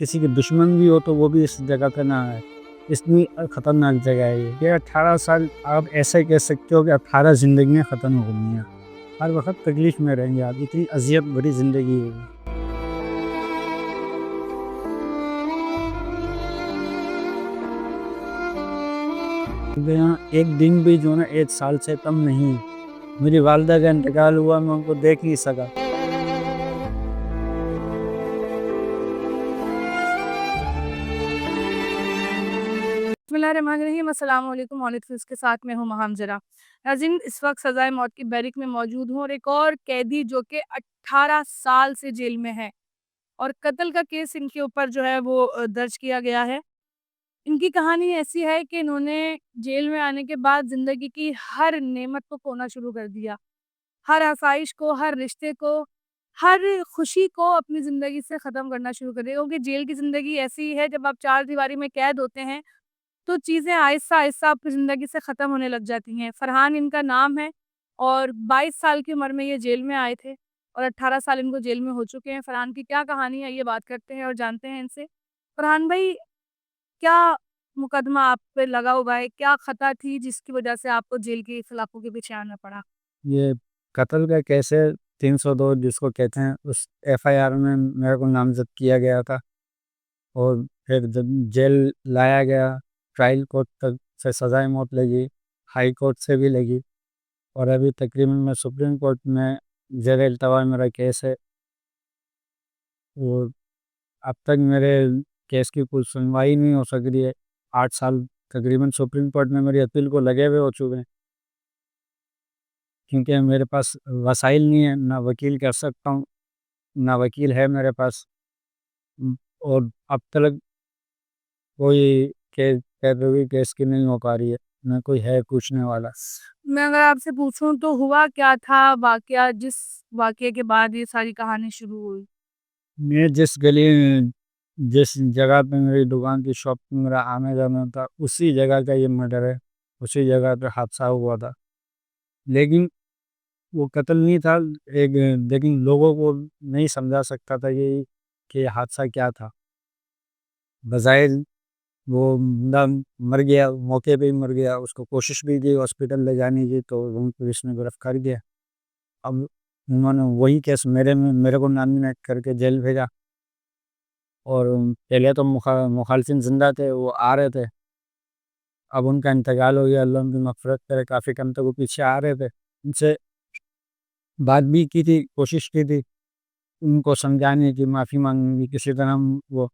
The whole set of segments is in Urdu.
کسی کے دشمن بھی ہو تو وہ بھی اس جگہ پہ نہ آئے. اتنی خطرناک جگہ ہے یہ 18 سال. آپ ایسے کہہ سکتے ہو کہ 18 زندگیاں ختم ہو گئی ہیں. ہر وقت تکلیف میں رہیں گے آپ. اتنی اذیت بڑی زندگی ہے. یہاں ایک دن بھی جو نا 1 سال سے کم نہیں. میری والدہ کا انتقال ہوا, میں ان کو دیکھ نہیں سکا. بسم اللہ الرحمن الرحیم. السلام علیکم. آنٹس کے ساتھ میں ہوں مہام ذرا. ناظرین, اس وقت سزائے موت کی بیرک میں موجود ہوں اور ایک اور قیدی جو کہ 18 سال سے جیل میں ہے اور قتل کا کیس ان کے اوپر جو ہے وہ درج کیا گیا ہے. ان کی کہانی ایسی ہے کہ انہوں نے جیل میں آنے کے بعد زندگی کی ہر نعمت کو کھونا شروع کر دیا. ہر آسائش کو, ہر رشتے کو, ہر خوشی کو اپنی زندگی سے ختم کرنا شروع کر دیا. کیونکہ جیل کی زندگی ایسی ہے, جب آپ 4 دیواری میں قید ہوتے ہیں تو چیزیں آہستہ آہستہ آپ کی زندگی سے ختم ہونے لگ جاتی ہیں. فرحان ان کا نام ہے اور 22 سال کی عمر میں یہ جیل میں آئے تھے اور 18 سال ان کو جیل میں ہو چکے ہیں. فرحان کی کیا کہانی ہے یہ بات کرتے ہیں اور جانتے ہیں ان سے. فرحان بھائی, کیا مقدمہ آپ پہ لگا ہوا ہے؟ کیا خطا تھی جس کی وجہ سے آپ کو جیل کے سلاخوں کے پیچھے آنا پڑا؟ یہ قتل کا کیس ہے 302 جس کو کہتے ہیں. اس FIR میں میرے کو نامزد کیا گیا تھا اور پھر جب جیل لایا گیا, ٹرائل کورٹ تک سے سزائے موت لگی, ہائی کورٹ سے بھی لگی اور ابھی تقریباً میں سپریم کورٹ میں زیر التوا میرا کیس ہے. اور اب تک میرے کیس کی کوئی سنوائی نہیں ہو سک رہی ہے. 8 سال تقریباً سپریم کورٹ میں میری اپیل کو لگے ہوئے ہو چکے ہیں, کیونکہ میرے پاس وسائل نہیں ہے. نہ وکیل کر سکتا ہوں, نہ وکیل ہے میرے پاس. اور اب تک کوئی پیروی کیس کی نہیں ہو پا رہی ہے, نہ کوئی ہے پوچھنے والا. میں اگر آپ سے پوچھوں تو ہوا کیا تھا واقعہ جس واقعے کے بعد یہ ساری کہانی شروع ہوئی؟ میں جس گلی جس جگہ پہ میری دکان کی شاپ پہ میرا آنا جانا تھا, اسی جگہ کا یہ مرڈر ہے. اسی جگہ پہ حادثہ ہوا تھا, لیکن وہ قتل نہیں تھا. لیکن لوگوں کو نہیں سمجھا سکتا تھا یہ کہ یہ حادثہ کیا تھا. بظاہر وہ بندہ مر گیا, موقع پہ ہی مر گیا. اس کو کوشش بھی کی ہاسپٹل لے جانے کی, تو پولیس نے گرفتار کیا. اب انہوں نے وہی کیس میرے کو نامزد کر کے جیل بھیجا. اور پہلے تو مخالفین زندہ تھے, وہ آ رہے تھے. اب ان کا انتقال ہو گیا, اللہ ان کی مغفرت کرے. کافی کم تک وہ پیچھے آ رہے تھے, ان سے بات بھی کی تھی, کوشش کی تھی ان کو سمجھانے کی, معافی مانگنے کی کسی طرح وہ.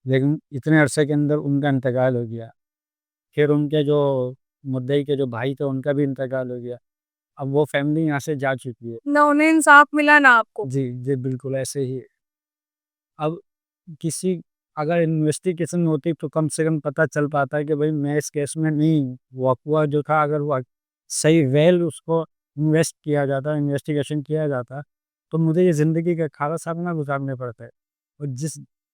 لیکن اتنے عرصے کے اندر ان کا انتقال ہو گیا. پھر ان کے جو مدعی کے جو بھائی تھے ان کا بھی انتقال ہو گیا. اب وہ فیملی یہاں سے جا چکی ہے. نہ انہیں انصاف ملا نہ آپ کو؟ جی بالکل ایسے ہی. اب اگر انویسٹیگیشن ہوتی تو کم سے کم پتہ چل پاتا ہے کہ بھئی میں اس کیس میں نہیں. وقوع جو تھا اگر وہ صحیح اس کو انویسٹیگیشن کیا جاتا تو مجھے یہ زندگی کا کھارا سامنا گزارنے پڑتا ہے. اور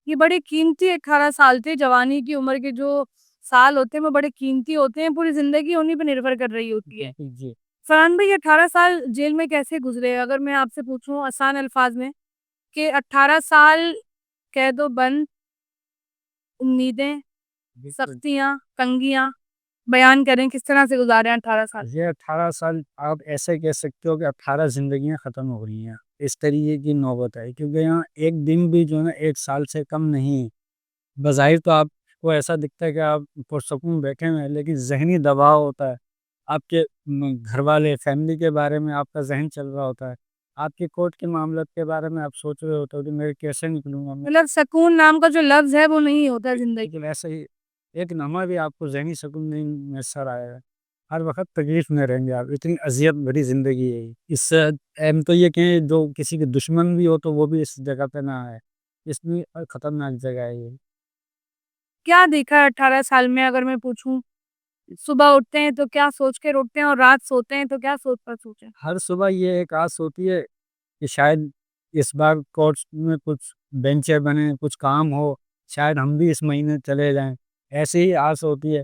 یہ بڑے قیمتی 18 سال تھے. جوانی کی عمر کے جو سال ہوتے ہیں وہ بڑے قیمتی ہوتے ہیں, پوری زندگی انہیں پہ نربھر کر رہی ہوتی ہے. جی فرحان بھائی, 18 سال جیل میں کیسے گزرے؟ اگر میں آپ سے پوچھوں آسان الفاظ میں کہ 18 سال قید و بند, امیدیں, سختیاں, تنگیاں, بیان کریں کس طرح سے گزارے ہیں 18 سال؟ یہ 18 سال آپ ایسے کہہ سکتے ہو کہ 18 زندگیاں ختم ہو رہی ہیں. اس طریقے کی نوبت ہے, کیونکہ یہاں ایک دن بھی جو ہے نا 1 سال سے کم نہیں. بظاہر تو آپ کو ایسا دکھتا ہے کہ آپ پرسکون بیٹھے ہوئے ہیں, لیکن ذہنی دباؤ ہوتا ہے. آپ کے گھر والے, فیملی کے بارے میں آپ کا ذہن چل رہا ہوتا ہے. آپ کے کورٹ کے معاملات کے بارے میں آپ سوچ رہے ہوتے ہو کہ میں کیسے نکلوں گا. مطلب سکون نام کا جو لفظ ہے وہ نہیں ہوتا زندگی. ایسے ہی ایک لمحہ بھی آپ کو ذہنی سکون نہیں میسر آئے گا. ہر وقت تکلیف میں رہیں گے آپ. اتنی اذیت بڑی زندگی ہے. اس سے اہم تو یہ کہ جو کسی کے دشمن بھی ہو تو وہ بھی اس جگہ پہ نہ آئے. اس میں خطرناک جگہ ہے یہ. کیا دیکھا ہے 18 سال میں؟ اگر میں پوچھوں, صبح اٹھتے ہیں تو کیا سوچ کے اٹھتے ہیں اور رات سوتے ہیں تو کیا سوچ کر سوچیں؟ ہر صبح یہ ایک آس ہوتی ہے کہ شاید اس بار کورٹ میں کچھ بینچیں بنے, کچھ کام ہو, شاید ہم بھی اس مہینے چلے جائیں. ایسی ہی آس ہوتی ہے.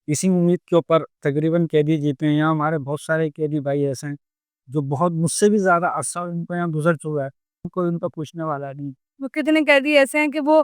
اسی امید کے اوپر تقریباً قیدی جیتے ہیں. یہاں ہمارے بہت سارے قیدی بھائی ایسے ہیں جو بہت مجھ سے بھی زیادہ عرصہ ان کو یہاں گزر چکا ہے, کوئی ان کا پوچھنے والا نہیں. وہ کتنے قیدی ایسے ہیں کہ وہ